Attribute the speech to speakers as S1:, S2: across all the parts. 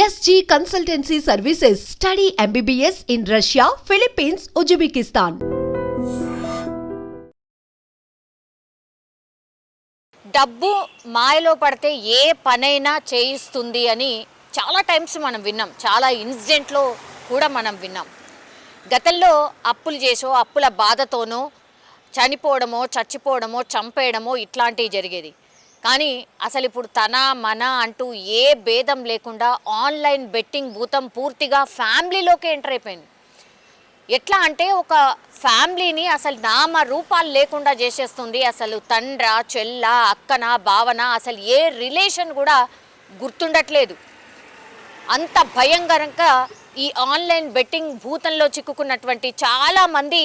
S1: SG Consultancy Services. Study MBBS in Russia, Philippines, Uzbekistan.
S2: డబ్బు మాయలో పడితే ఏ పనైనా చేయిస్తుంది అని చాలా టైమ్స్ మనం విన్నాం. చాలా ఇన్సిడెంట్లో కూడా మనం విన్నాం. గతంలో అప్పులు చేసో అప్పుల బాధతోనో చనిపోవడమో చచ్చిపోవడమో చంపేయడమో ఇట్లాంటివి జరిగేది. కానీ అసలు ఇప్పుడు తన మన అంటూ ఏ భేదం లేకుండా ఆన్లైన్ బెట్టింగ్ భూతం పూర్తిగా ఫ్యామిలీలోకి ఎంటర్ అయిపోయింది. ఎట్లా అంటే ఒక ఫ్యామిలీని అసలు నామ రూపాలు లేకుండా చేసేస్తుంది. అసలు తండ్ర చెల్ల అక్కన బావన అసలు ఏ రిలేషన్ కూడా గుర్తుండట్లేదు. అంత భయంకరంగా ఈ ఆన్లైన్ బెట్టింగ్ భూతంలో చిక్కుకున్నటువంటి చాలామంది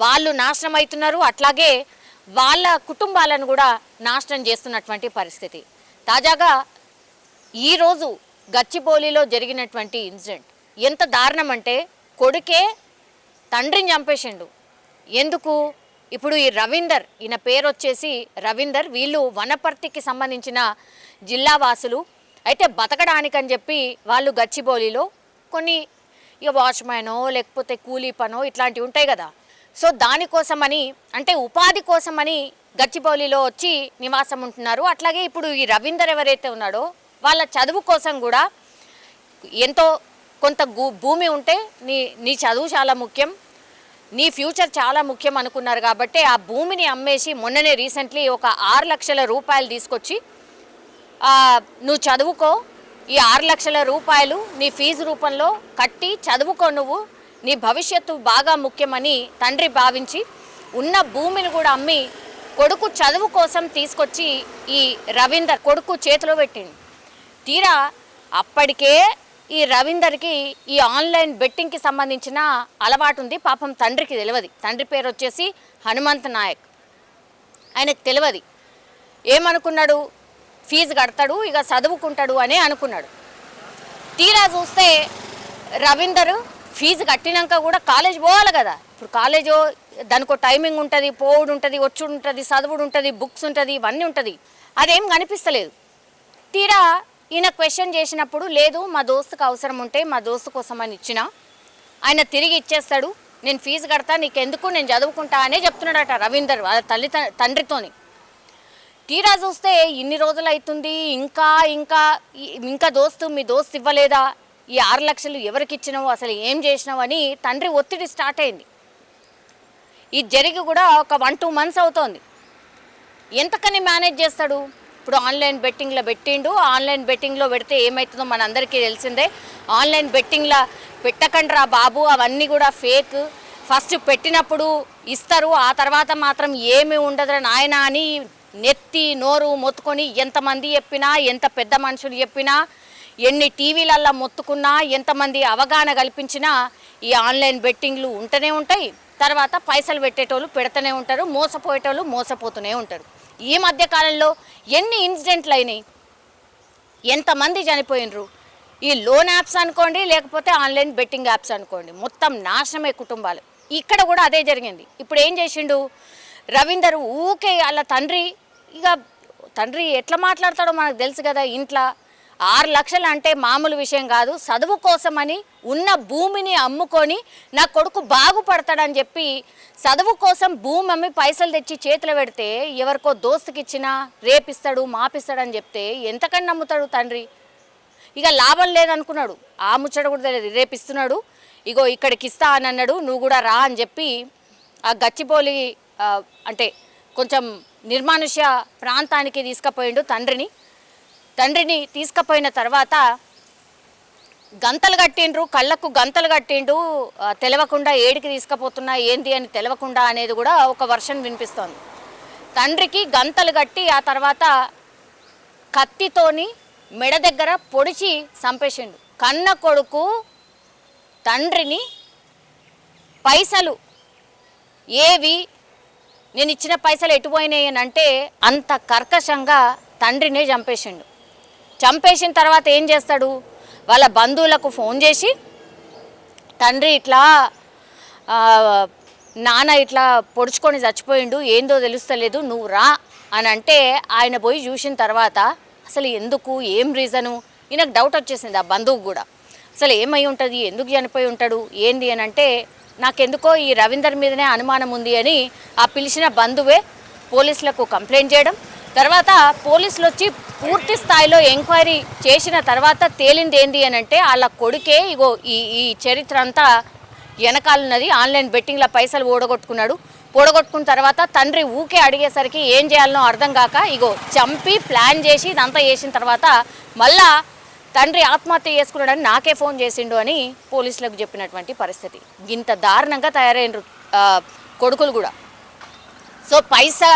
S2: వాళ్ళు నాశనం అవుతున్నారు. అట్లాగే వాళ్ళ కుటుంబాలను కూడా నాశనం చేస్తున్నటువంటి పరిస్థితి. తాజాగా ఈరోజు గచ్చిబౌలిలో జరిగినటువంటి ఇన్సిడెంట్ ఎంత దారుణం అంటే కొడుకే తండ్రిని చంపేసిండు. ఎందుకు? ఇప్పుడు ఈ రవీందర్, ఈయన పేరు వచ్చేసి రవీందర్, వీళ్ళు వనపర్తికి సంబంధించిన జిల్లా వాసులు. అయితే బతకడానికని చెప్పి వాళ్ళు గచ్చిబౌలిలో కొన్ని ఇక వాచ్మ్యానో లేకపోతే కూలీ పనో ఇట్లాంటివి ఉంటాయి కదా, సో దానికోసమని అంటే ఉపాధి కోసమని గచ్చిబౌలిలో వచ్చి నివాసం ఉంటున్నారు. అట్లాగే ఇప్పుడు ఈ రవీందర్ ఎవరైతే ఉన్నాడో వాళ్ళ చదువు కోసం కూడా ఎంతో కొంత భూమి ఉంటే నీ చదువు చాలా ముఖ్యం, నీ ఫ్యూచర్ చాలా ముఖ్యం అనుకున్నారు. కాబట్టి ఆ భూమిని అమ్మేసి మొన్ననే రీసెంట్లీ ఒక 6 లక్షల రూపాయలు తీసుకొచ్చి నువ్వు చదువుకో, ఈ 6 లక్షల రూపాయలు నీ ఫీజు రూపంలో కట్టి చదువుకో, నువ్వు నీ భవిష్యత్తు బాగా ముఖ్యమని తండ్రి భావించి ఉన్న భూమిని కూడా అమ్మి కొడుకు చదువు కోసం తీసుకొచ్చి ఈ రవీందర్ కొడుకు చేతిలో పెట్టింది. తీరా అప్పటికే ఈ రవీందర్కి ఈ ఆన్లైన్ బెట్టింగ్కి సంబంధించిన అలవాటు ఉంది. పాపం తండ్రికి తెలియదు. తండ్రి పేరు వచ్చేసి హనుమంత్ నాయక్. ఆయనకు తెలియదు. ఏమనుకున్నాడు? ఫీజు కడతాడు, ఇక చదువుకుంటాడు అని అనుకున్నాడు. తీరా చూస్తే రవీందర్ ఫీజు కట్టినాక కూడా కాలేజ్ పోవాలి కదా. ఇప్పుడు కాలేజు దానికి ఒక టైమింగ్ ఉంటుంది, పోవుడు ఉంటుంది, వచ్చుడు ఉంటుంది, చదువుడు ఉంటుంది, బుక్స్ ఉంటుంది, ఇవన్నీ ఉంటుంది. అదేం కనిపిస్తలేదు. తీరా ఈయన క్వశ్చన్ చేసినప్పుడు లేదు, మా దోస్తుకు అవసరం ఉంటే మా దోస్తు కోసం అని ఇచ్చిన, ఆయన తిరిగి ఇచ్చేస్తాడు, నేను ఫీజు కడతా, నీకెందుకు, నేను చదువుకుంటా అనే చెప్తున్నాడట రవీందర్ వాళ్ళ తండ్రితోని. తీరా చూస్తే ఇన్ని రోజులు అవుతుంది, ఇంకా మీ దోస్తు ఇవ్వలేదా, ఈ 6 లక్షలు ఎవరికి ఇచ్చినావు, అసలు ఏం చేసినావు అని తండ్రి ఒత్తిడి స్టార్ట్ అయింది. ఇది జరిగి కూడా ఒక 1-2 మంత్స్ అవుతోంది. ఎంతకని మేనేజ్ చేస్తాడు? ఇప్పుడు ఆన్లైన్ బెట్టింగ్లో పెట్టిండు. ఆన్లైన్ బెట్టింగ్లో పెడితే ఏమవుతుందో మనందరికీ తెలిసిందే. ఆన్లైన్ బెట్టింగ్లో పెట్టకండ్రా బాబు, అవన్నీ కూడా ఫేక్. ఫస్ట్ పెట్టినప్పుడు ఇస్తారు, ఆ తర్వాత మాత్రం ఏమీ ఉండదురా నాయన అని నెత్తి నోరు మొత్తుకొని ఎంతమంది చెప్పినా, ఎంత పెద్ద మనుషులు చెప్పినా, ఎన్ని టీవీలల్లో మొత్తుకున్నా, ఎంతమంది అవగాహన కల్పించినా ఈ ఆన్లైన్ బెట్టింగ్లు ఉంటూనే ఉంటాయి. తర్వాత పైసలు పెట్టేటోళ్ళు పెడుతూనే ఉంటారు, మోసపోయేటోళ్ళు మోసపోతూనే ఉంటారు. ఈ మధ్యకాలంలో ఎన్ని ఇన్సిడెంట్లు అయినాయి, ఎంతమంది చనిపోయినరు. ఈ లోన్ యాప్స్ అనుకోండి, లేకపోతే ఆన్లైన్ బెట్టింగ్ యాప్స్ అనుకోండి, మొత్తం నాశనమే కుటుంబాలు. ఇక్కడ కూడా అదే జరిగింది. ఇప్పుడు ఏం చేసిండు రవీందర్? ఊకే వాళ్ళ తండ్రి ఎట్లా మాట్లాడతాడో మనకు తెలుసు కదా. ఇంట్లో 6 లక్షలు అంటే మామూలు విషయం కాదు. చదువు కోసమని ఉన్న భూమిని అమ్ముకొని నా కొడుకు బాగుపడతాడని చెప్పి చదువు కోసం భూమి అమ్మి పైసలు తెచ్చి చేతిలో పెడితే ఎవరికో దోస్తుకి ఇచ్చినా రేపిస్తాడు మాపిస్తాడని చెప్తే ఎంతకని నమ్ముతాడు తండ్రి? ఇక లాభం లేదనుకున్నాడు. ఆ ముచ్చట కూడా తెలియదు. రేపిస్తున్నాడు, ఇగో ఇక్కడికి ఇస్తా అని అన్నాడు, నువ్వు కూడా రా అని చెప్పి ఆ గచ్చిబౌలి అంటే కొంచెం నిర్మానుష్య ప్రాంతానికి తీసుకుపోయిండు తండ్రిని తీసుకుపోయిన తర్వాత గంతలు కట్టిండ్రు, కళ్ళకు గంతలు కట్టిండు. తెలవకుండా ఏడికి తీసుకుపోతున్నా ఏంది అని తెలవకుండా అనేది కూడా ఒక వర్షన్ వినిపిస్తోంది. తండ్రికి గంతలు కట్టి ఆ తర్వాత కత్తితోని మెడ దగ్గర పొడిచి చంపేసిండు. కన్న కొడుకు తండ్రిని పైసలు ఏవి, నేను ఇచ్చిన పైసలు ఎటుపోయినాయి అని అంటే అంత కర్కశంగా తండ్రినే చంపేసిండు. చంపేసిన తర్వాత ఏం చేస్తాడు? వాళ్ళ బంధువులకు ఫోన్ చేసి, తండ్రి ఇట్లా నాన్న ఇట్లా పొడుచుకొని చచ్చిపోయిండు, ఏందో తెలుస్తలేదు, నువ్వు రా అని అంటే ఆయన పోయి చూసిన తర్వాత అసలు ఎందుకు, ఏం రీజను, ఈయనకు డౌట్ వచ్చేసింది ఆ బంధువుకు కూడా. అసలు ఏమై ఉంటుంది, ఎందుకు చనిపోయి ఉంటాడు, ఏంది అని అంటే నాకెందుకో ఈ రవీందర్ మీదనే అనుమానం ఉంది అని ఆ పిలిచిన బంధువే పోలీసులకు కంప్లైంట్ చేయడం. తర్వాత పోలీసులు వచ్చి పూర్తి స్థాయిలో ఎంక్వైరీ చేసిన తర్వాత తేలింది ఏంది అని అంటే వాళ్ళ కొడుకే ఇగో ఈ చరిత్ర అంతా వెనకాలన్నది. ఆన్లైన్ బెట్టింగ్ల పైసలు ఓడగొట్టుకున్న తర్వాత తండ్రి ఊకే అడిగేసరికి ఏం చేయాలనో అర్థం కాక ఇగో చంపి ప్లాన్ చేసి ఇదంతా చేసిన తర్వాత మళ్ళా తండ్రి ఆత్మహత్య చేసుకున్నాడని నాకే ఫోన్ చేసిండు అని పోలీసులకు చెప్పినటువంటి పరిస్థితి. ఇంత దారుణంగా తయారైనరు కొడుకులు కూడా. సో పైసా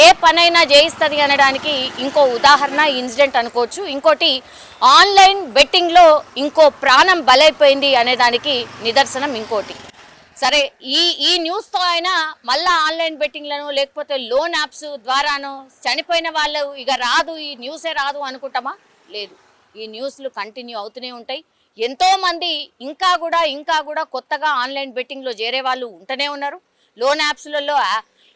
S2: ఏ పనైనా చేయిస్తుంది అనడానికి ఇంకో ఉదాహరణ ఇన్సిడెంట్ అనుకోవచ్చు. ఇంకోటి ఆన్లైన్ బెట్టింగ్లో ఇంకో ప్రాణం బలైపోయింది అనేదానికి నిదర్శనం ఇంకోటి. సరే ఈ న్యూస్తో అయినా మళ్ళీ ఆన్లైన్ బెట్టింగ్లను లేకపోతే లోన్ యాప్స్ ద్వారానో చనిపోయిన వాళ్ళు ఇక రాదు, ఈ న్యూసే రాదు అనుకుంటామా? లేదు, ఈ న్యూస్లు కంటిన్యూ అవుతూనే ఉంటాయి. ఎంతోమంది ఇంకా కూడా కొత్తగా ఆన్లైన్ బెట్టింగ్లో చేరే వాళ్ళు ఉంటూనే ఉన్నారు. లోన్ యాప్స్లలో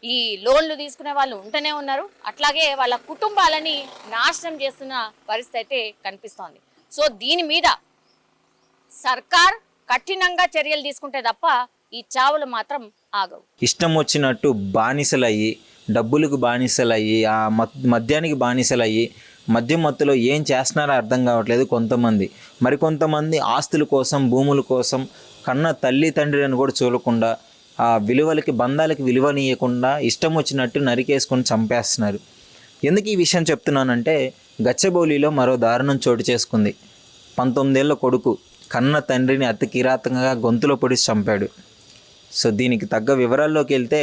S2: ఈ లోన్లు తీసుకునే వాళ్ళు ఉంటూనే ఉన్నారు. అట్లాగే వాళ్ళ కుటుంబాలని నాశనం చేస్తున్న పరిస్థితి అయితే కనిపిస్తోంది. సో దీని మీద సర్కార్ కఠినంగా చర్యలు తీసుకుంటే తప్ప ఈ చావులు మాత్రం ఆగవు.
S3: ఇష్టం వచ్చినట్టు బానిసలయ్యి, డబ్బులకు బానిసలయ్యి, ఆ మద్యానికి బానిసలయ్యి, మద్యం మత్తులో ఏం చేస్తున్నారో అర్థం కావట్లేదు కొంతమంది. మరికొంతమంది ఆస్తుల కోసం, భూముల కోసం కన్న తల్లి తండ్రిని కూడా చూడకుండా, ఆ విలువలకి బంధాలకి విలువనీయకుండా ఇష్టం వచ్చినట్టు నరికేసుకొని చంపేస్తున్నారు. ఎందుకు ఈ విషయం చెప్తున్నానంటే గచ్చిబౌలిలో మరో దారుణం చోటు చేసుకుంది. 19 ఏళ్ల కొడుకు కన్న తండ్రిని అతి కిరాతకంగా గొంతులో పొడిచి చంపాడు. సో దీనికి తగ్గ వివరాల్లోకి వెళ్తే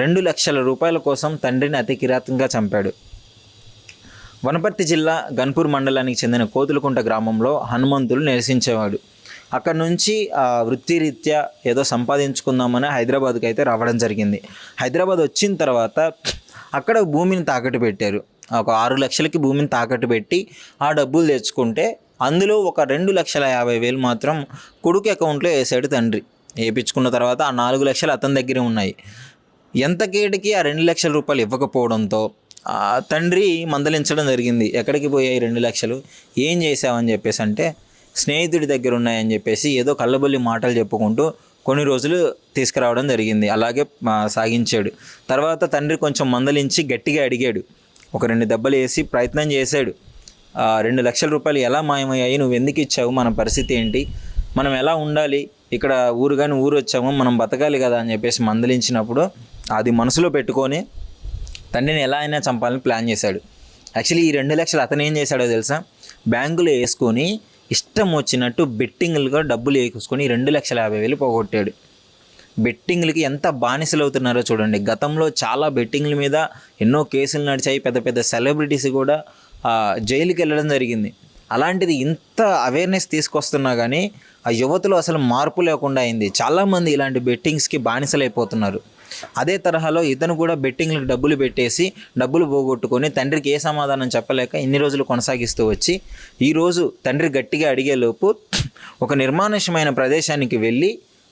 S3: 2 లక్షల రూపాయల కోసం తండ్రిని అతి కిరాతకంగా చంపాడు. వనపర్తి జిల్లా గన్పూర్ మండలానికి చెందిన కోతులకుంట గ్రామంలో హనుమంతులు నివసించేవాడు. అక్కడ నుంచి వృత్తిరీత్యా ఏదో సంపాదించుకుందామని హైదరాబాద్కి అయితే రావడం జరిగింది. హైదరాబాద్ వచ్చిన తర్వాత అక్కడ భూమిని తాకట్టు పెట్టారు. ఒక 6 లక్షలకి భూమిని తాకట్టు పెట్టి ఆ డబ్బులు తెచ్చుకుంటే అందులో ఒక 2,50,000 మాత్రం కొడుకు అకౌంట్లో వేసాడు తండ్రి. వేయించుకున్న తర్వాత ఆ 4 లక్షలు అతని దగ్గరే ఉన్నాయి. ఎంతకేటికి ఆ 2 లక్షల రూపాయలు ఇవ్వకపోవడంతో తండ్రి మందలించడం జరిగింది. ఎక్కడికి పోయాయి 2 లక్షలు, ఏం చేసావని చెప్పేసి అంటే స్నేహితుడి దగ్గర ఉన్నాయని చెప్పేసి ఏదో కళ్ళబొల్లి మాటలు చెప్పుకుంటూ కొన్ని రోజులు తీసుకురావడం జరిగింది. అలాగే సాగించాడు. తర్వాత తండ్రి కొంచెం మందలించి గట్టిగా అడిగాడు. ఒక 2 దెబ్బలు వేసి ప్రయత్నం చేశాడు. 2 లక్షల రూపాయలు ఎలా మాయమయ్యాయి, నువ్వు ఎందుకు ఇచ్చావు, మన పరిస్థితి ఏంటి, మనం ఎలా ఉండాలి, ఇక్కడ ఊరు కానీ ఊరు వచ్చాము, మనం బతకాలి కదా అని చెప్పేసి మందలించినప్పుడు అది మనసులో పెట్టుకొని తండ్రిని ఎలా అయినా చంపాలని ప్లాన్ చేశాడు. యాక్చువల్లీ ఈ 2 లక్షలు అతను ఏం చేశాడో తెలుసా, బ్యాంకులో వేసుకొని ఇష్టం వచ్చినట్టు బెట్టింగ్లుగా డబ్బులు వేసుకొని 2,50,000 పోగొట్టాడు. బెట్టింగ్లకి ఎంత బానిసలు అవుతున్నారో చూడండి. గతంలో చాలా బెట్టింగ్ల మీద ఎన్నో కేసులు నడిచాయి. పెద్ద పెద్ద సెలబ్రిటీస్ కూడా జైలుకి వెళ్ళడం జరిగింది. అలాంటిది ఇంత అవేర్నెస్ తీసుకొస్తున్నా కానీ ఆ యువతలో అసలు మార్పు లేకుండా అయింది. చాలామంది ఇలాంటి బెట్టింగ్స్కి బానిసలైపోతున్నారు. అదే తరహాలో ఇతను కూడా బెట్టింగ్లకు డబ్బులు పెట్టేసి డబ్బులు పోగొట్టుకొని తండ్రికి ఏ సమాధానం చెప్పలేక ఇన్ని రోజులు కొనసాగిస్తూ వచ్చి ఈరోజు తండ్రి గట్టిగా అడిగేలోపు ఒక నిర్మానుష్యమైన ప్రదేశానికి వెళ్ళి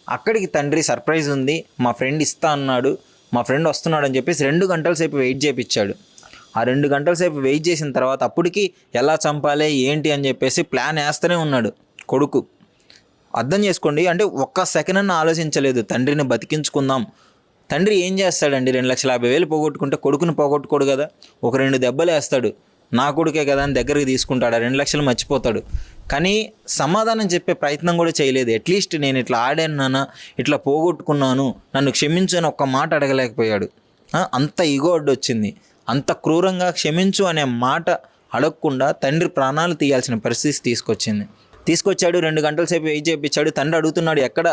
S3: అక్కడికి తండ్రి సర్ప్రైజ్ ఉంది, మా ఫ్రెండ్ ఇస్తా అన్నాడు, మా ఫ్రెండ్ వస్తున్నాడు అని చెప్పేసి 2 గంటల సేపు వెయిట్ చేయించాడు. ఆ 2 గంటల సేపు వెయిట్ చేసిన తర్వాత అప్పటికి ఎలా చంపాలి ఏంటి అని చెప్పేసి ప్లాన్ వేస్తూనే ఉన్నాడు కొడుకు. అర్థం చేసుకోండి, అంటే ఒక్క సెకండ్ అన్న ఆలోచించలేదు తండ్రిని బతికించుకుందాం. తండ్రి ఏం చేస్తాడండి, 2,50,000 పోగొట్టుకుంటే కొడుకుని పోగొట్టుకోడు కదా, ఒక 2 దెబ్బలు వేస్తాడు, నా కొడుకే కదా అని దగ్గరికి తీసుకుంటాడు, 2 లక్షలు మర్చిపోతాడు. కానీ సమాధానం చెప్పే ప్రయత్నం కూడా చేయలేదు. అట్లీస్ట్ నేను ఇట్లా ఆడాను నాన్న, ఇట్లా పోగొట్టుకున్నాను, నన్ను క్షమించు అని ఒక్క మాట అడగలేకపోయాడు. అంత ఈగో అడ్డొచ్చింది. అంత క్రూరంగా క్షమించు అనే మాట అడగకుండా తండ్రి ప్రాణాలు తీయాల్సిన పరిస్థితి తీసుకొచ్చాడు. 2 గంటల సేపు వెయిట్ చేయించాడు. తండ్రి అడుగుతున్నాడు, ఎక్కడ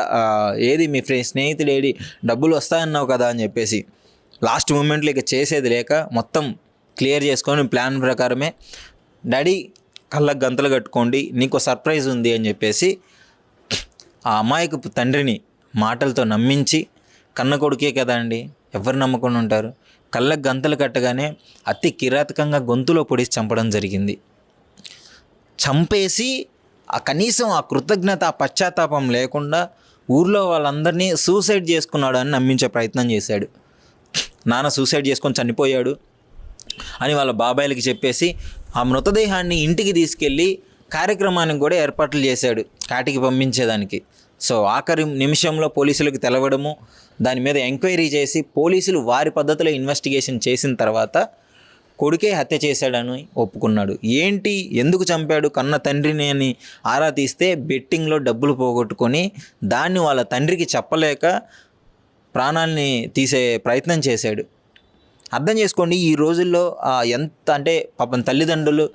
S3: ఏది మీ స్నేహితుడు ఏడి, డబ్బులు వస్తాయన్నావు కదా అని చెప్పేసి. లాస్ట్ మూమెంట్లో ఇక చేసేది లేక మొత్తం క్లియర్ చేసుకొని ప్లాన్ ప్రకారమే డాడీ కళ్ళకు గంతలు కట్టుకోండి, నీకు సర్ప్రైజ్ ఉంది అని చెప్పేసి ఆ అమాయకపు తండ్రిని మాటలతో నమ్మించి, కన్న కొడుకే కదా అండి, ఎవరు నమ్మకుండా ఉంటారు, కళ్ళకు గంతలు కట్టగానే అతి కిరాతకంగా గొంతులో పొడిచి చంపడం జరిగింది. చంపేసి కనీసం ఆ కృతజ్ఞత, ఆ పశ్చాత్తాపం లేకుండా ఊర్లో వాళ్ళందరినీ సూసైడ్ చేసుకున్నాడు అని నమ్మించే ప్రయత్నం చేశాడు. నాన్న సూసైడ్ చేసుకొని చనిపోయాడు అని వాళ్ళ బాబాయిలకి చెప్పేసి ఆ మృతదేహాన్ని ఇంటికి తీసుకెళ్ళి కార్యక్రమానికి కూడా ఏర్పాట్లు చేశాడు కాటికి పంపించేదానికి. సో ఆఖరి నిమిషంలో పోలీసులకు తెలవడము, దాని మీద ఎంక్వైరీ చేసి పోలీసులు వారి పద్ధతిలో ఇన్వెస్టిగేషన్ చేసిన తర్వాత కొడుకే హత్య చేశాడని ఒప్పుకున్నాడు. ఏంటి, ఎందుకు చంపాడు కన్న తండ్రిని అని ఆరా తీస్తే బెట్టింగ్లో డబ్బులు పోగొట్టుకొని దాన్ని వాళ్ళ తండ్రికి చెప్పలేక ప్రాణాలని తీసే ప్రయత్నం చేశాడు. అర్థం చేసుకోండి, ఈ రోజుల్లో ఎంత అంటే పాపం తల్లిదండ్రులు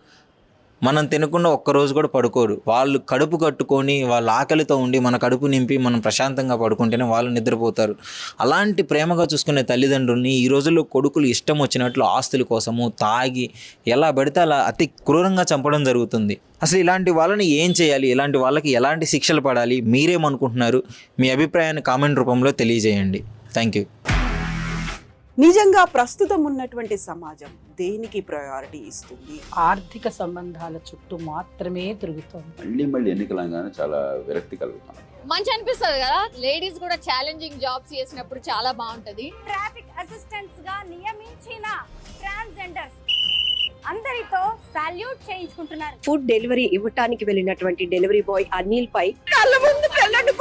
S3: మనం తినకుండా ఒక్కరోజు కూడా పడుకోరు. వాళ్ళు కడుపు కట్టుకొని వాళ్ళ ఆకలితో ఉండి మన కడుపు నింపి మనం ప్రశాంతంగా పడుకుంటేనే వాళ్ళు నిద్రపోతారు. అలాంటి ప్రేమగా చూసుకునే తల్లిదండ్రుల్ని ఈ రోజుల్లో కొడుకులు ఇష్టం వచ్చినట్లు ఆస్తుల కోసము తాగి ఎలా పడితే అలా అతి క్రూరంగా చంపడం జరుగుతుంది. అసలు ఇలాంటి వాళ్ళని ఏం చేయాలి, ఇలాంటి వాళ్ళకి ఎలాంటి శిక్షలు పడాలి, మీరేమనుకుంటున్నారు? మీ అభిప్రాయాన్ని కామెంట్ రూపంలో తెలియజేయండి. Thank you.
S4: నిజంగా ప్రస్తుతం ఉన్నటువంటి సమాజం దేనికి ప్రయారిటీ ఇస్తుంది?
S5: ఆర్థిక సంబంధాల చుట్టూ మాత్రమే తిరుగుతోంది.
S6: మళ్ళీ ఎన్నికలంగానే చాలా విరక్తి కలుగుతాం.
S2: మంచి అనిపిస్తుంది కదా, లేడీస్ కూడా ఛాలెంజింగ్ జాబ్స్ చేసినప్పుడు చాలా బాగుంటది.
S7: ట్రాఫిక్ అసిస్టెంట్స్ గా నియమించిన ట్రాన్స్జెండర్స్ అందరితో సాల్యూట్ చేయించుకుంటున్నారు.
S8: ఫుడ్ డెలివరీ ఇవ్వటానికి వెళ్ళినటువంటి డెలివరీ బాయ్ అనిల్ పై
S4: కళ్ళ ముందు పెళ్ళండి